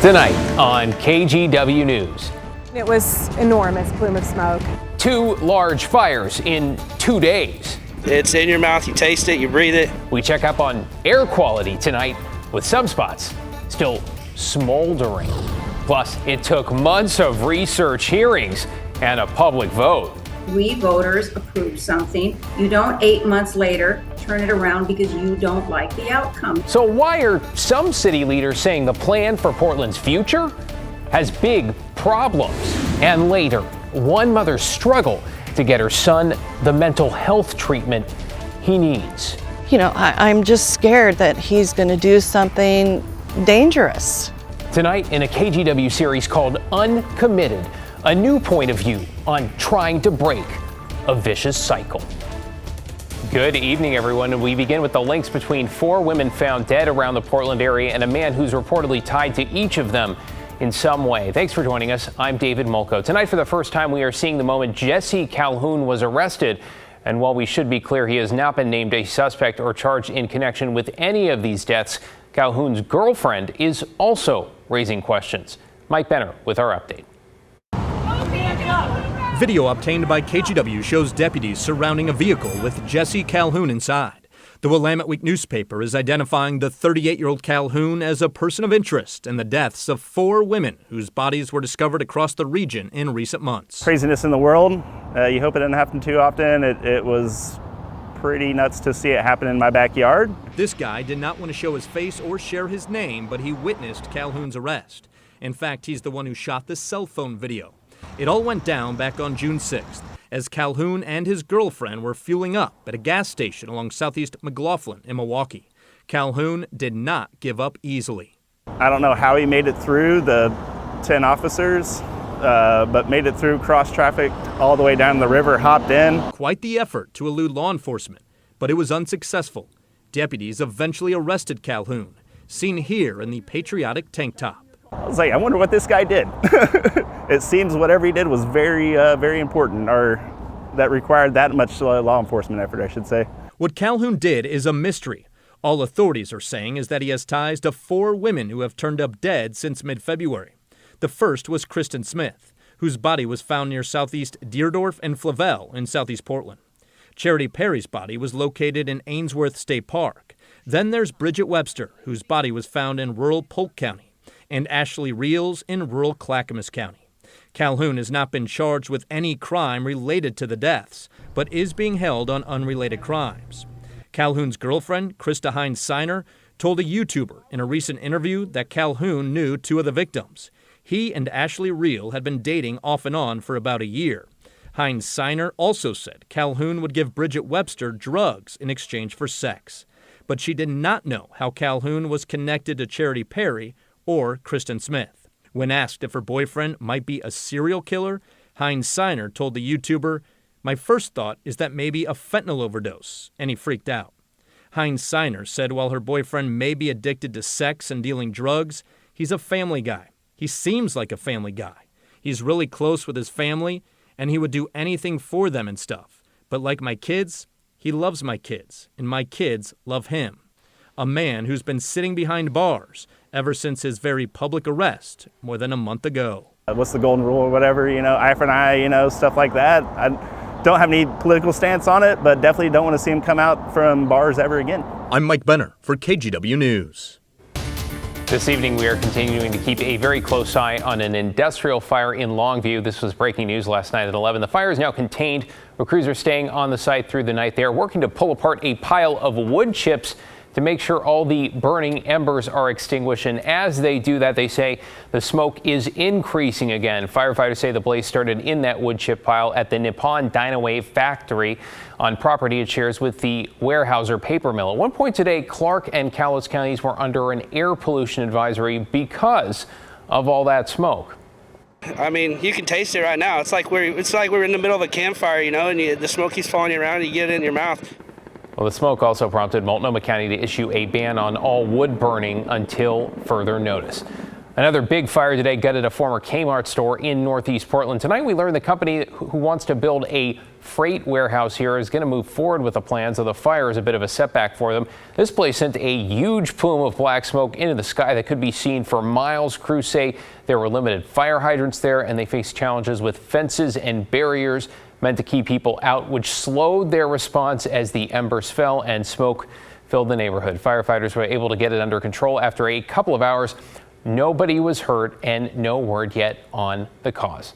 Tonight on KGW News. It was enormous plume of smoke. 2 large fires in 2 days. It's in your mouth, you taste it, you breathe it. We check up on air quality tonight with some spots still smoldering. Plus, it took months of research, hearings, and a public vote. We voters approve something. You don't 8 months later turn it around because you don't like the outcome. So why are some city leaders saying the plan for Portland's future has big problems? And later, one mother's struggle to get her son the mental health treatment he needs. You know, I'm just scared that he's going to do something dangerous. Tonight in a KGW series called Uncommitted, a new point of view on trying to break a vicious cycle. Good evening, everyone. And we begin with the links between 4 women found dead around the Portland area and a man who's reportedly tied to each of them in some way. Thanks for joining us. I'm David Molko. Tonight, for the first time, we are seeing the moment Jesse Calhoun was arrested. And while we should be clear, he has not been named a suspect or charged in connection with any of these deaths, Calhoun's girlfriend is also raising questions. Mike Benner with our update. Video obtained by KGW shows deputies surrounding a vehicle with Jesse Calhoun inside. The Willamette Week newspaper is identifying the 38-year-old Calhoun as a person of interest in the deaths of 4 women whose bodies were discovered across the region in recent months. Craziness in the world. You hope it doesn't happen too often. It was pretty nuts to see it happen in my backyard. This guy did not want to show his face or share his name, but he witnessed Calhoun's arrest. In fact, he's the one who shot the cell phone video. It all went down back on June 6th as Calhoun and his girlfriend were fueling up at a gas station along Southeast McLaughlin in Milwaukee. Calhoun did not give up easily. I don't know how he made it through the 10 officers, but made it through cross traffic all the way down the river, hopped in. Quite the effort to elude law enforcement, but it was unsuccessful. Deputies eventually arrested Calhoun, seen here in the patriotic tank top. I was like, I wonder what this guy did. It seems whatever he did was very, very important, or that required that much law enforcement effort, I should say. What Calhoun did is a mystery. All authorities are saying is that he has ties to 4 women who have turned up dead since mid-February. The first was Kristen Smith, whose body was found near Southeast Deerdorf and Flavel in Southeast Portland. Charity Perry's body was located in Ainsworth State Park. Then there's Bridget Webster, whose body was found in rural Polk County, and Ashley Reels in rural Clackamas County. Calhoun has not been charged with any crime related to the deaths, but is being held on unrelated crimes. Calhoun's girlfriend, Krista Hines-Siner, told a YouTuber in a recent interview that Calhoun knew 2 of the victims. He and Ashley Reel had been dating off and on for about a year. Hines-Siner also said Calhoun would give Bridget Webster drugs in exchange for sex. But she did not know how Calhoun was connected to Charity Perry or Kristen Smith. When asked if her boyfriend might be a serial killer, Hines-Siner told the YouTuber, "My first thought is that maybe a fentanyl overdose," and he freaked out. Hines-Siner said while her boyfriend may be addicted to sex and dealing drugs, he's a family guy. He seems like a family guy. He's really close with his family, and he would do anything for them and stuff. But like my kids, he loves my kids, and my kids love him. A man who's been sitting behind bars ever since his very public arrest more than a month ago. What's the golden rule or whatever, eye for an eye, stuff like that. I don't have any political stance on it, but definitely don't want to see him come out from bars ever again. I'm Mike Benner for KGW News. This evening, we are continuing to keep a very close eye on an industrial fire in Longview. This was breaking news last night at 11. The fire is now contained. The crews are staying on the site through the night. They are working to pull apart a pile of wood chips to make sure all the burning embers are extinguished. And as they do that, they say the smoke is increasing again. Firefighters say the blaze started in that wood chip pile at the Nippon Dynawave factory on property it shares with the Weyerhaeuser paper mill. At one point today, Clark and Cowlitz counties were under an air pollution advisory because of all that smoke. I mean, you can taste it right now. It's like we're in the middle of a campfire, and the smoke keeps following you around and you get it in your mouth. Well, the smoke also prompted Multnomah County to issue a ban on all wood burning until further notice. Another big fire today gutted a former Kmart store in Northeast Portland. Tonight we learned the company who wants to build a freight warehouse here is going to move forward with the plan, so the fire is a bit of a setback for them. This place sent a huge plume of black smoke into the sky that could be seen for miles. Crews say there were limited fire hydrants there, and they faced challenges with fences and barriers meant to keep people out, which slowed their response as the embers fell and smoke filled the neighborhood. Firefighters were able to get it under control after a couple of hours. Nobody was hurt and no word yet on the cause.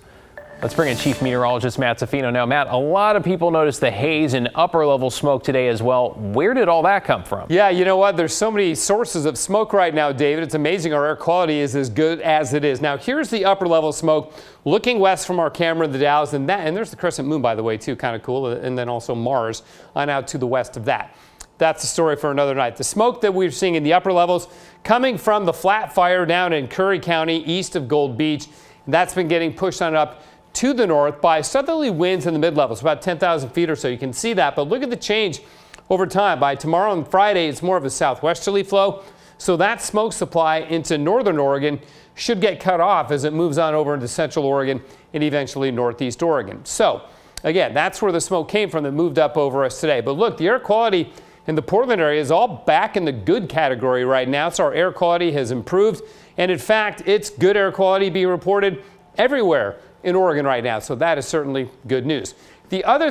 Let's bring in Chief Meteorologist Matt Zaffino now. Matt, a lot of people noticed the haze and upper level smoke today as well. Where did all that come from? Yeah, you know what? There's so many sources of smoke right now, David. It's amazing our air quality is as good as it is. Now, here's the upper level smoke looking west from our camera in the Dalles, and there's the crescent moon, by the way, too, kind of cool, and then also Mars on out to the west of that. That's a story for another night. The smoke that we're seeing in the upper levels coming from the flat fire down in Curry County east of Gold Beach. That's been getting pushed on up to the north by southerly winds in the mid-levels, about 10,000 feet or so. You can see that, but look at the change over time. By tomorrow and Friday, it's more of a southwesterly flow. So that smoke supply into northern Oregon should get cut off as it moves on over into central Oregon and eventually northeast Oregon. So again, that's where the smoke came from that moved up over us today. But look, the air quality in the Portland area is all back in the good category right now. So our air quality has improved. And in fact, it's good air quality being reported everywhere in Oregon right now. So that is certainly good news. The other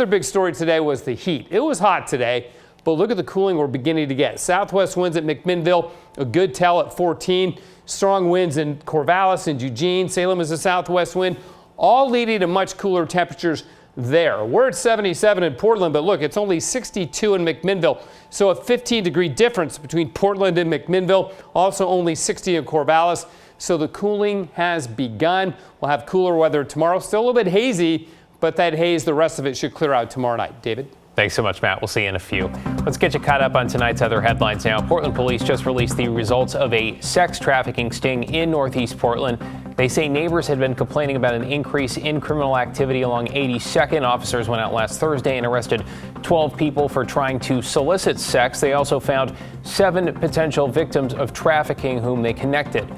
big story today was the heat. It was hot today, but look at the cooling we're beginning to get. Southwest winds at McMinnville, a good tell at 14. Strong winds in Corvallis and Eugene. Salem is a southwest wind, all leading to much cooler temperatures there. We're at 77 in Portland, but look, it's only 62 in McMinnville. So a 15-degree difference between Portland and McMinnville. Also only 60 in Corvallis. So the cooling has begun. We'll have cooler weather tomorrow. Still a little bit hazy, but that haze, the rest of it should clear out tomorrow night. David? Thanks so much, Matt. We'll see you in a few. Let's get you caught up on tonight's other headlines now. Portland police just released the results of a sex trafficking sting in Northeast Portland. They say neighbors had been complaining about an increase in criminal activity along 82nd. Officers went out last Thursday and arrested 12 people for trying to solicit sex. They also found 7 potential victims of trafficking whom they connected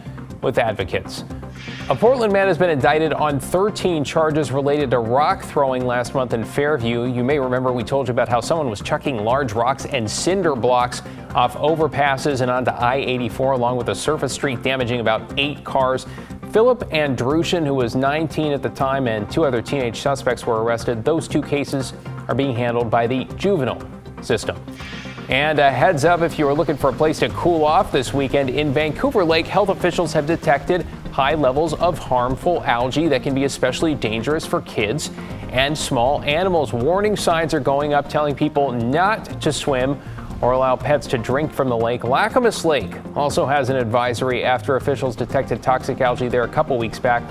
with advocates. A Portland man has been indicted on 13 charges related to rock throwing last month in Fairview. You may remember we told you about how someone was chucking large rocks and cinder blocks off overpasses and onto I-84 along with a surface street, damaging about 8 cars. Philip Andrushin, who was 19 at the time, and 2 other teenage suspects were arrested. Those 2 cases are being handled by the juvenile system. And a heads up, if you are looking for a place to cool off this weekend in Vancouver Lake, health officials have detected high levels of harmful algae that can be especially dangerous for kids and small animals. Warning signs are going up telling people not to swim or allow pets to drink from the lake. Lacamas Lake also has an advisory after officials detected toxic algae there a couple weeks back.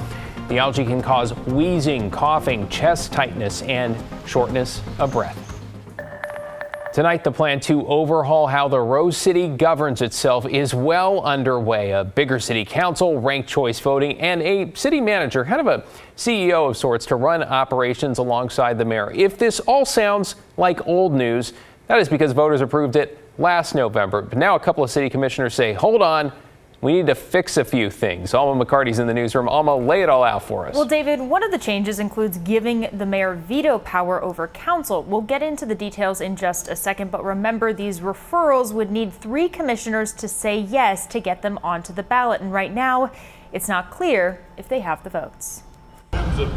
The algae can cause wheezing, coughing, chest tightness, and shortness of breath. Tonight, the plan to overhaul how the Rose City governs itself is well underway. A bigger city council, ranked choice voting, and a city manager, kind of a CEO of sorts, to run operations alongside the mayor. If this all sounds like old news, that is because voters approved it last November. But now a couple of city commissioners say, hold on, we need to fix a few things. Alma McCarty's in the newsroom. Alma, lay it all out for us. Well, David, one of the changes includes giving the mayor veto power over council. We'll get into the details in just a second, but remember, these referrals would need 3 commissioners to say yes to get them onto the ballot. And right now, it's not clear if they have the votes.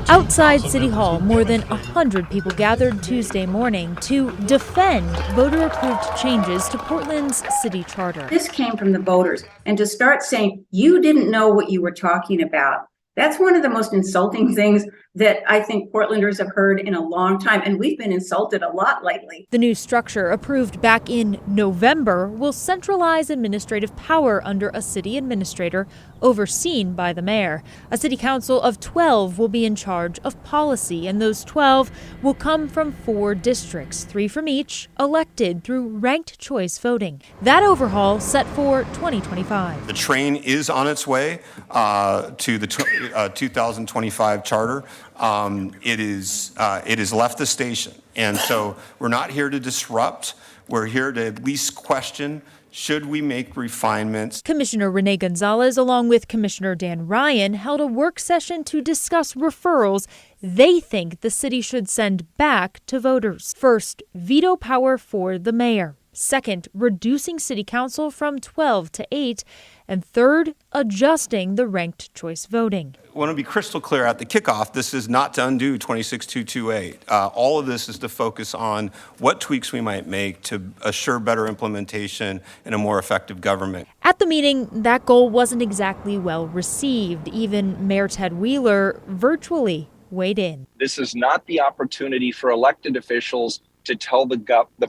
Outside City Hall, more than 100 people gathered Tuesday morning to defend voter-approved changes to Portland's city charter. This came from the voters, and to start saying you didn't know what you were talking about, that's one of the most insulting things that I think Portlanders have heard in a long time, and we've been insulted a lot lately. The new structure, approved back in November, will centralize administrative power under a city administrator overseen by the mayor. A city council of 12 will be in charge of policy, and those 12 will come from 4 districts, 3 from each, elected through ranked choice voting. That overhaul set for 2025. The train is on its way to the 2025 charter. It has left the station, and so we're not here to disrupt. We're here to at least question Should we make refinements? Commissioner Renee Gonzalez, along with Commissioner Dan Ryan, held a work session to discuss referrals they think the city should send back to voters. First, veto power for the mayor. Second, reducing city council from 12 to 8. And third, adjusting the ranked choice voting. I want to be crystal clear at the kickoff. This is not to undo 26228. All of this is to focus on what tweaks we might make to assure better implementation and a more effective government. At the meeting, that goal wasn't exactly well received. Even Mayor Ted Wheeler virtually weighed in. This is not the opportunity for elected officials to tell the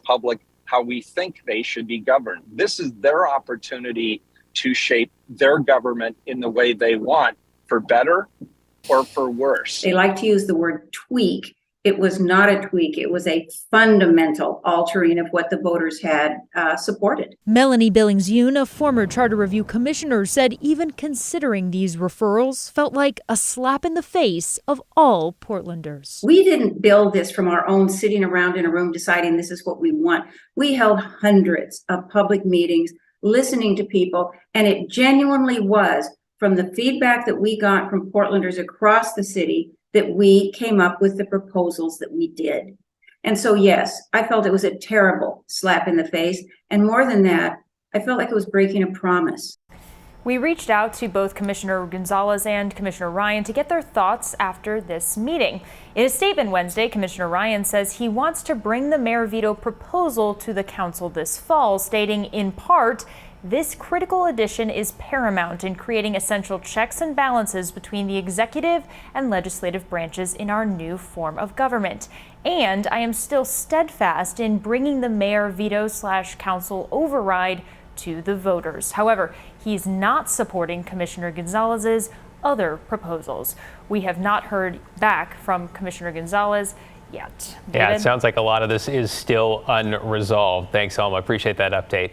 public how we think they should be governed. This is their opportunity to shape their government in the way they want, for better or for worse. They like to use the word tweak. It was not a tweak. It was a fundamental altering of what the voters had supported. Melanie Billings-Yoon, a former Charter Review commissioner, said even considering these referrals felt like a slap in the face of all Portlanders. We didn't build this from our own sitting around in a room deciding this is what we want. We held hundreds of public meetings, listening to people, and it genuinely was from the feedback that we got from Portlanders across the city that we came up with the proposals that we did. And so, yes, I felt it was a terrible slap in the face. And more than that, I felt like it was breaking a promise. We reached out to both Commissioner Gonzalez and Commissioner Ryan to get their thoughts after this meeting. In a statement Wednesday, Commissioner Ryan says he wants to bring the mayor veto proposal to the council this fall, stating in part, this critical addition is paramount in creating essential checks and balances between the executive and legislative branches in our new form of government. And I am still steadfast in bringing the mayor veto/council override to the voters. However, he's not supporting Commissioner Gonzalez's other proposals. We have not heard back from Commissioner Gonzalez yet. Yeah, it sounds like a lot of this is still unresolved. Thanks, Alma. Appreciate that update.